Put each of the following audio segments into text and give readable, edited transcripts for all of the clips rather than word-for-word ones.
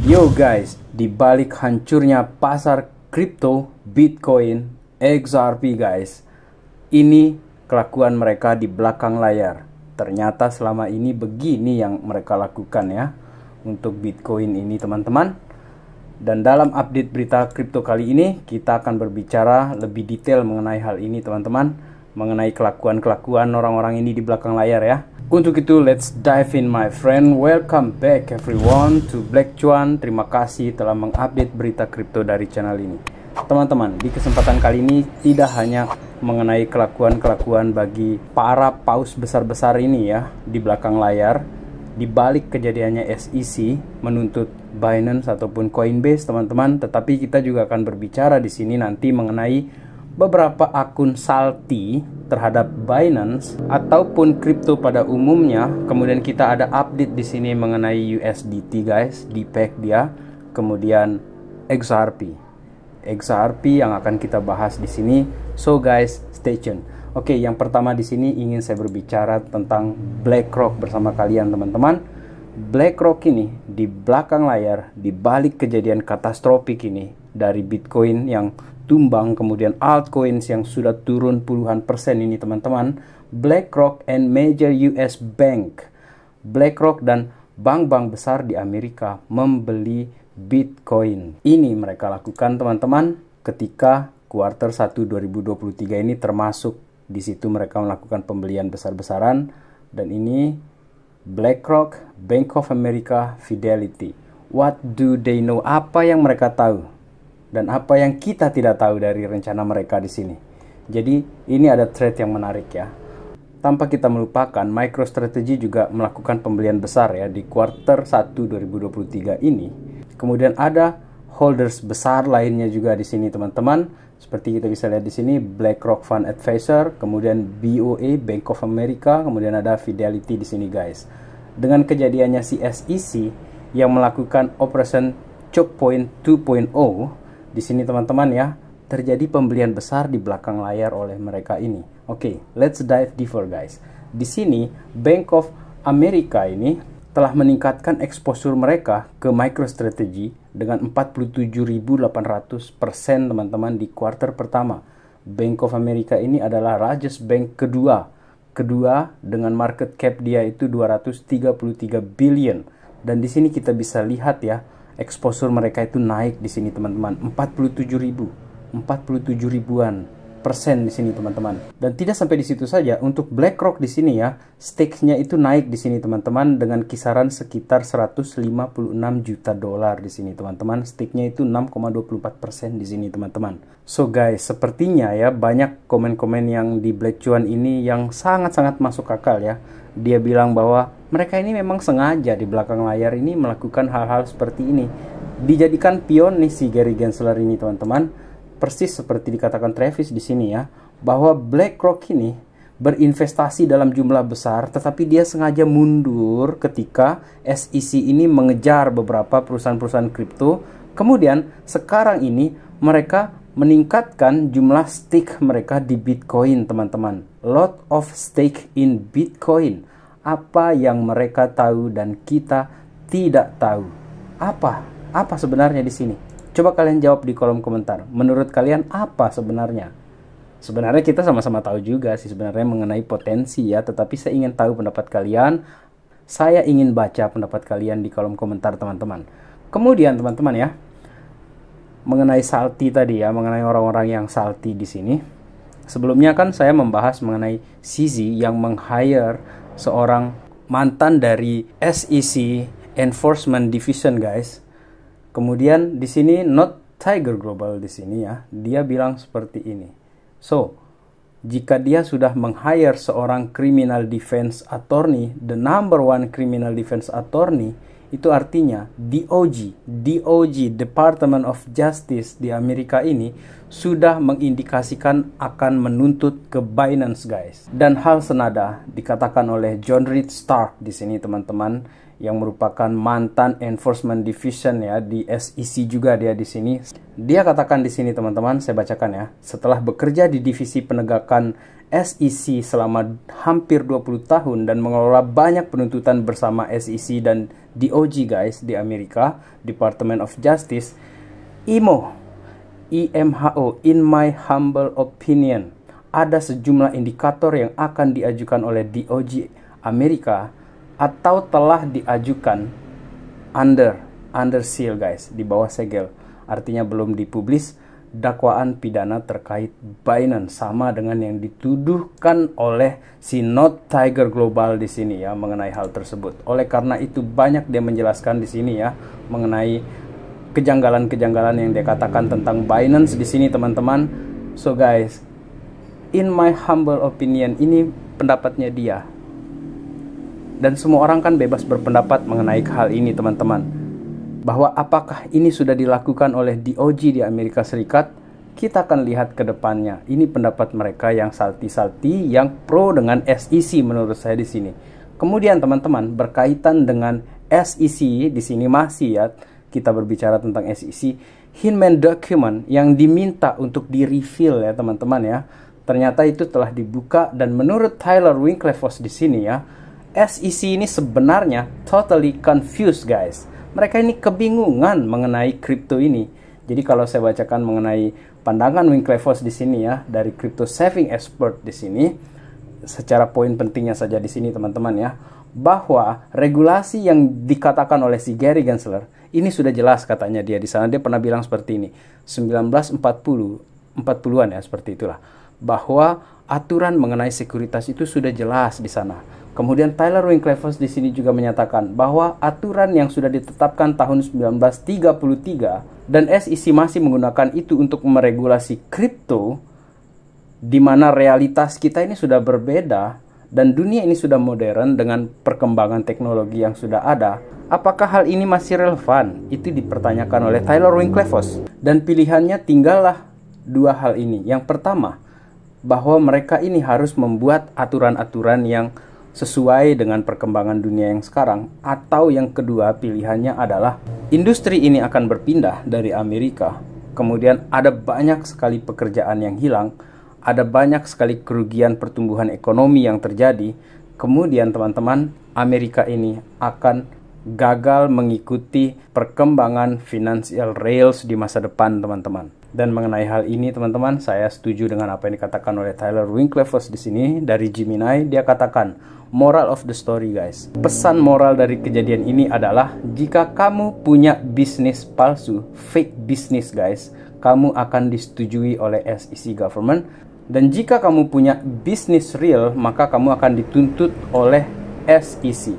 Yo guys, di balik hancurnya pasar kripto, Bitcoin, XRP guys, ini kelakuan mereka di belakang layar. Ternyata selama ini begini yang mereka lakukan ya untuk Bitcoin ini teman-teman. Dan dalam update berita kripto kali ini kita akan berbicara lebih detail mengenai hal ini teman-teman, mengenai kelakuan-kelakuan orang-orang ini di belakang layar ya. Untuk itu, let's dive in my friend. Welcome back everyone to Black Cuan. Terima kasih telah mengupdate berita kripto dari channel ini. Teman-teman, di kesempatan kali ini tidak hanya mengenai kelakuan-kelakuan bagi para paus besar-besar ini ya di belakang layar, di balik kejadiannya SEC menuntut Binance ataupun Coinbase teman-teman, tetapi kita juga akan berbicara di sini nanti mengenai beberapa akun salty terhadap Binance ataupun kripto pada umumnya. Kemudian kita ada update di sini mengenai USDT guys, DPEG dia, kemudian XRP yang akan kita bahas di sini. So guys, stay tune. Oke, yang pertama di sini ingin saya berbicara tentang BlackRock bersama kalian teman-teman. BlackRock ini di belakang layar, di balik kejadian katastrofik ini dari Bitcoin yang tumbang, kemudian altcoins yang sudah turun puluhan persen ini teman-teman, BlackRock and major US bank, BlackRock dan bank-bank besar di Amerika membeli Bitcoin. Ini mereka lakukan teman-teman ketika kuartal 1 2023 ini, termasuk di situ mereka melakukan pembelian besar-besaran. Dan ini BlackRock, Bank of America, Fidelity. What do they know? Apa yang mereka tahu? Dan apa yang kita tidak tahu dari rencana mereka di sini. Jadi ini ada trade yang menarik ya. Tanpa kita melupakan, MicroStrategy juga melakukan pembelian besar ya di kuartal 1 2023 ini. Kemudian ada holders besar lainnya juga di sini teman-teman. Seperti kita bisa lihat di sini, BlackRock Fund Advisor, kemudian BOA, Bank of America, kemudian ada Fidelity di sini guys. Dengan kejadiannya si SEC yang melakukan Operation Choke Point 2.0 di sini teman-teman ya, terjadi pembelian besar di belakang layar oleh mereka ini. Oke, let's dive deeper guys. Di sini Bank of America ini telah meningkatkan exposure mereka ke MicroStrategy dengan 47.800% teman-teman di kuartal pertama. Bank of America ini adalah largest bank kedua dengan market cap dia itu 233 billion. Dan di sini kita bisa lihat ya, exposure mereka itu naik di sini teman-teman, 47.000-an persen di sini teman-teman. Dan tidak sampai di situ saja, untuk BlackRock di sini ya, stakes-nya itu naik di sini teman-teman dengan kisaran sekitar 156 juta dolar di sini teman-teman. Stake-nya itu 6,24% di sini teman-teman. So guys, sepertinya ya banyak komen-komen yang di Black Cuan ini yang sangat-sangat masuk akal ya. Dia bilang bahwa mereka ini memang sengaja di belakang layar ini melakukan hal-hal seperti ini. Dijadikan pion nih si Gary Gensler ini teman-teman. Persis seperti dikatakan Travis di sini ya, bahwa BlackRock ini berinvestasi dalam jumlah besar, tetapi dia sengaja mundur ketika SEC ini mengejar beberapa perusahaan-perusahaan kripto. Kemudian sekarang ini mereka meningkatkan jumlah stake mereka di Bitcoin teman-teman. Lot of stake in Bitcoin. Apa yang mereka tahu dan kita tidak tahu? Apa sebenarnya di sini? Coba kalian jawab di kolom komentar. Menurut kalian apa sebenarnya? Sebenarnya kita sama-sama tahu juga sih sebenarnya mengenai potensi ya, tetapi saya ingin tahu pendapat kalian. Saya ingin baca pendapat kalian di kolom komentar teman-teman. Kemudian teman-teman ya, mengenai salty tadi ya, mengenai orang-orang yang salty di sini. Sebelumnya kan saya membahas mengenai CZ yang meng-hire seorang mantan dari SEC Enforcement Division guys. Kemudian di sini Not Tiger Global di sini ya, dia bilang seperti ini. So, jika dia sudah meng-hire seorang criminal defense attorney, the number one criminal defense attorney, itu artinya DOJ, Department of Justice di Amerika ini sudah mengindikasikan akan menuntut ke Binance guys. Dan hal senada dikatakan oleh John Reed Stark di sini teman-teman, yang merupakan mantan Enforcement Division ya di SEC juga dia di sini. Dia katakan di sini teman-teman, saya bacakan ya. Setelah bekerja di divisi penegakan SEC selama hampir 20 tahun dan mengelola banyak penuntutan bersama SEC dan DOJ guys di Amerika, Department of Justice, IMHO, in my humble opinion, ada sejumlah indikator yang akan diajukan oleh DOJ Amerika atau telah diajukan under seal guys, di bawah segel. Artinya belum dipublis dakwaan pidana terkait Binance sama dengan yang dituduhkan oleh si Not Tiger Global di sini ya mengenai hal tersebut. Oleh karena itu banyak dia menjelaskan di sini ya mengenai kejanggalan-kejanggalan yang dia katakan tentang Binance di sini teman-teman. So guys, in my humble opinion, ini pendapatnya dia. Dan semua orang kan bebas berpendapat mengenai hal ini teman-teman. Bahwa apakah ini sudah dilakukan oleh DOJ di Amerika Serikat, kita akan lihat ke depannya. Ini pendapat mereka yang salty-salty, yang pro dengan SEC menurut saya di sini. Kemudian teman-teman, berkaitan dengan SEC di sini masih ya, kita berbicara tentang SEC, Hinman document yang diminta untuk di-reveal ya teman-teman ya. Ternyata itu telah dibuka dan menurut Tyler Winklevoss di sini ya, SEC ini sebenarnya totally confused guys. Mereka ini kebingungan mengenai kripto ini. Jadi kalau saya bacakan mengenai pandangan Winklevoss di sini ya dari crypto saving expert di sini, secara poin pentingnya saja di sini teman-teman ya, bahwa regulasi yang dikatakan oleh si Gary Gensler ini sudah jelas katanya dia di sana. Dia pernah bilang seperti ini, 40-an ya seperti itulah, bahwa aturan mengenai sekuritas itu sudah jelas di sana. Kemudian Tyler Winklevoss di sini juga menyatakan bahwa aturan yang sudah ditetapkan tahun 1933 dan SEC masih menggunakan itu untuk meregulasi kripto, di mana realitas kita ini sudah berbeda dan dunia ini sudah modern dengan perkembangan teknologi yang sudah ada. Apakah hal ini masih relevan? Itu dipertanyakan oleh Tyler Winklevoss. Dan pilihannya tinggallah dua hal ini. Yang pertama, bahwa mereka ini harus membuat aturan-aturan yang sesuai dengan perkembangan dunia yang sekarang, atau yang kedua pilihannya adalah industri ini akan berpindah dari Amerika. Kemudian ada banyak sekali pekerjaan yang hilang, ada banyak sekali kerugian pertumbuhan ekonomi yang terjadi. Kemudian teman-teman, Amerika ini akan gagal mengikuti perkembangan financial rails di masa depan teman-teman. Dan mengenai hal ini teman-teman, saya setuju dengan apa yang dikatakan oleh Tyler Winklevoss di sini dari Gemini. Dia katakan, moral of the story guys. Pesan moral dari kejadian ini adalah jika kamu punya bisnis palsu, fake business guys, kamu akan disetujui oleh SEC government. Dan jika kamu punya bisnis real, maka kamu akan dituntut oleh SEC.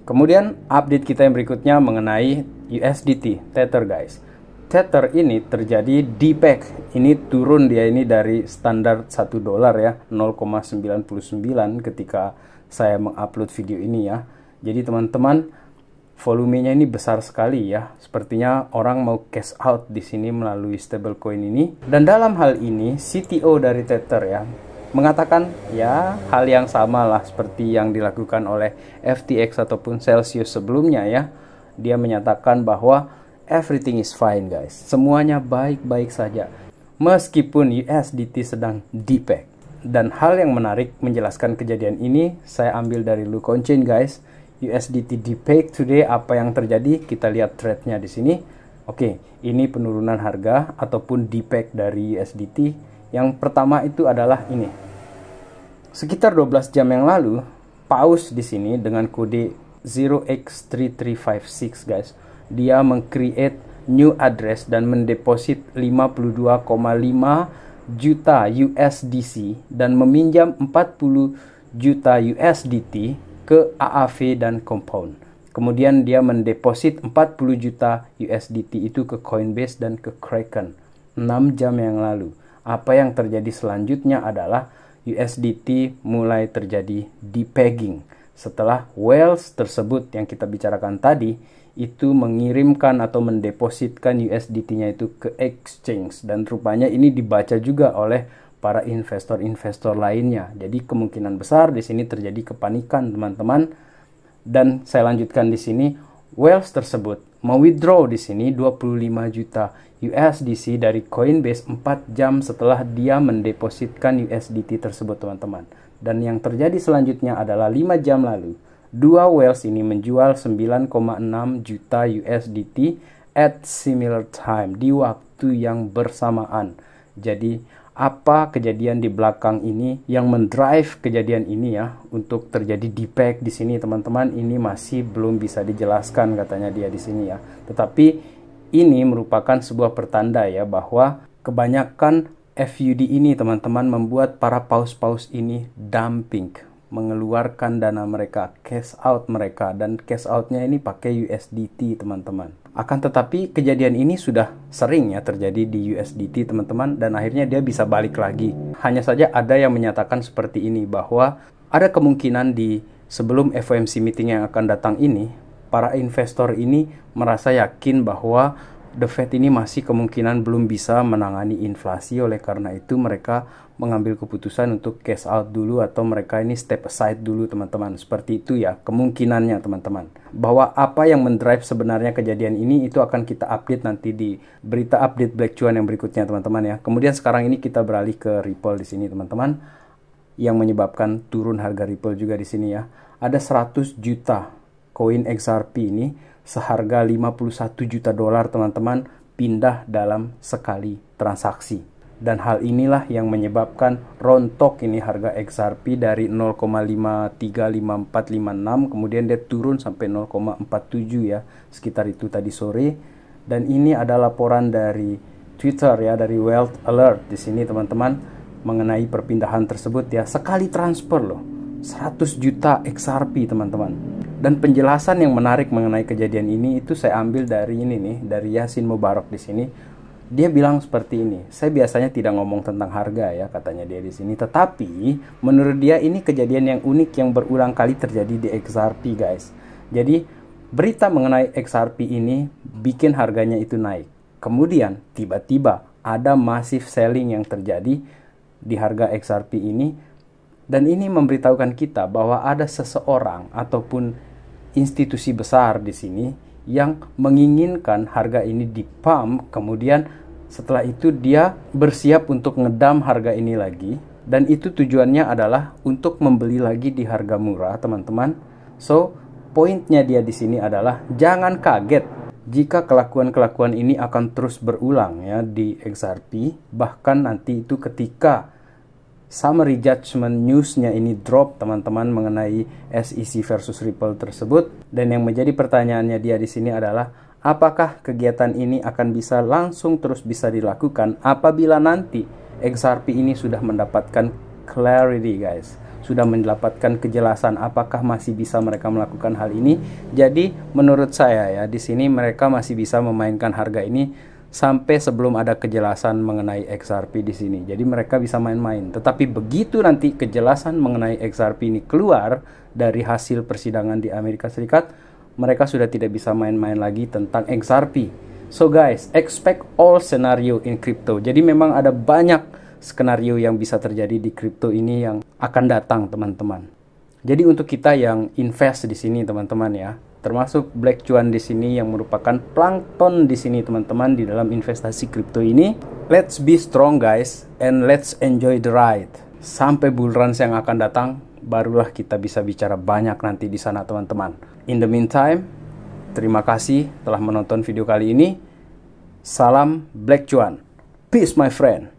Kemudian update kita yang berikutnya mengenai USDT, Tether guys. Tether ini terjadi depeg. Ini turun dia ini dari standar $1 ya, 0,99 ketika saya mengupload video ini ya. Jadi teman-teman, volumenya ini besar sekali ya. Sepertinya orang mau cash out di sini melalui stablecoin ini. Dan dalam hal ini CTO dari Tether ya mengatakan ya hal yang sama lah seperti yang dilakukan oleh FTX ataupun Celsius sebelumnya ya. Dia menyatakan bahwa everything is fine guys. Semuanya baik-baik saja. Meskipun USDT sedang depeg. Dan hal yang menarik menjelaskan kejadian ini saya ambil dari Luke On Chain guys. USDT depeg today, apa yang terjadi? Kita lihat threadnya di sini. Oke, ini penurunan harga ataupun depeg dari USDT. Yang pertama itu adalah ini. Sekitar 12 jam yang lalu, Paus di sini dengan kode 0x3356 guys, dia meng-create new address dan mendeposit 52,5 juta USDC dan meminjam 40 juta USDT ke AAV dan Compound. Kemudian dia mendeposit 40 juta USDT itu ke Coinbase dan ke Kraken 6 jam yang lalu. Apa yang terjadi selanjutnya adalah USDT mulai terjadi depegging setelah whales tersebut yang kita bicarakan tadi itu mengirimkan atau mendepositkan USDT-nya itu ke exchange, dan rupanya ini dibaca juga oleh para investor-investor lainnya. Jadi kemungkinan besar di sini terjadi kepanikan teman-teman, Dan saya lanjutkan di sini, whales tersebut mewithdraw di sini 25 juta USDC dari Coinbase 4 jam setelah dia mendepositkan USDT tersebut, teman-teman. Dan yang terjadi selanjutnya adalah 5 jam lalu, dua whales ini menjual 9,6 juta USDT at similar time, di waktu yang bersamaan. Jadi apa kejadian di belakang ini yang mendrive kejadian ini ya untuk terjadi DPEG di sini, teman-teman, ini masih belum bisa dijelaskan katanya dia di sini ya. Tetapi ini merupakan sebuah pertanda ya bahwa kebanyakan FUD ini, teman-teman, membuat para paus-paus ini dumping, mengeluarkan dana mereka, cash out mereka, dan cash outnya ini pakai USDT, teman-teman. Akan tetapi kejadian ini sudah sering ya terjadi di USDT, teman-teman, dan akhirnya dia bisa balik lagi. Hanya saja ada yang menyatakan seperti ini, bahwa ada kemungkinan di sebelum FOMC meeting yang akan datang ini, para investor ini merasa yakin bahwa The Fed ini masih kemungkinan belum bisa menangani inflasi, oleh karena itu mereka mengambil keputusan untuk cash out dulu atau mereka ini step aside dulu, teman-teman. Seperti itu ya kemungkinannya, teman-teman. Bahwa apa yang mendrive sebenarnya kejadian ini itu akan kita update nanti di berita update Black Cuan yang berikutnya, teman-teman ya. Kemudian sekarang ini kita beralih ke Ripple di sini, teman-teman. Yang menyebabkan turun harga Ripple juga di sini ya. Ada 100 juta koin XRP ini seharga 51 juta dolar, teman-teman, pindah dalam sekali transaksi. Dan hal inilah yang menyebabkan rontok ini harga XRP dari 0,535456, kemudian dia turun sampai 0,47 ya, sekitar itu tadi sore. Dan ini ada laporan dari Twitter ya, dari Wealth Alert di sini, teman-teman, mengenai perpindahan tersebut ya. Sekali transfer loh, 100 juta XRP, teman-teman. Dan penjelasan yang menarik mengenai kejadian ini itu saya ambil dari ini nih, dari Yasin Mubarak di sini. Dia bilang seperti ini, saya biasanya tidak ngomong tentang harga ya, katanya dia di sini. Tetapi menurut dia ini kejadian yang unik yang berulang kali terjadi di XRP, guys. Jadi berita mengenai XRP ini bikin harganya itu naik. Kemudian tiba-tiba ada massive selling yang terjadi di harga XRP ini. Dan ini memberitahukan kita bahwa ada seseorang ataupun institusi besar di sini yang menginginkan harga ini dipump, kemudian setelah itu dia bersiap untuk ngedam harga ini lagi, dan itu tujuannya adalah untuk membeli lagi di harga murah, teman-teman. So, poinnya dia di sini adalah jangan kaget jika kelakuan-kelakuan ini akan terus berulang ya di XRP, bahkan nanti itu ketika summary judgment newsnya ini drop, teman-teman, mengenai SEC versus Ripple tersebut. Dan yang menjadi pertanyaannya dia di sini adalah apakah kegiatan ini akan bisa langsung terus bisa dilakukan apabila nanti XRP ini sudah mendapatkan clarity, guys, sudah mendapatkan kejelasan apakah masih bisa mereka melakukan hal ini. Jadi menurut saya ya di sini mereka masih bisa memainkan harga ini sampai sebelum ada kejelasan mengenai XRP di sini. Jadi mereka bisa main-main. Tetapi begitu nanti kejelasan mengenai XRP ini keluar dari hasil persidangan di Amerika Serikat, mereka sudah tidak bisa main-main lagi tentang XRP. So guys, expect all scenario in crypto. Jadi memang ada banyak skenario yang bisa terjadi di crypto ini yang akan datang, teman-teman. Jadi untuk kita yang invest di sini, teman-teman ya, termasuk Black Cuan di sini yang merupakan plankton di sini, teman-teman, di dalam investasi kripto ini. Let's be strong, guys, and let's enjoy the ride. Sampai bull runs yang akan datang, barulah kita bisa bicara banyak nanti di sana, teman-teman. In the meantime, terima kasih telah menonton video kali ini. Salam Black Cuan. Peace, my friend.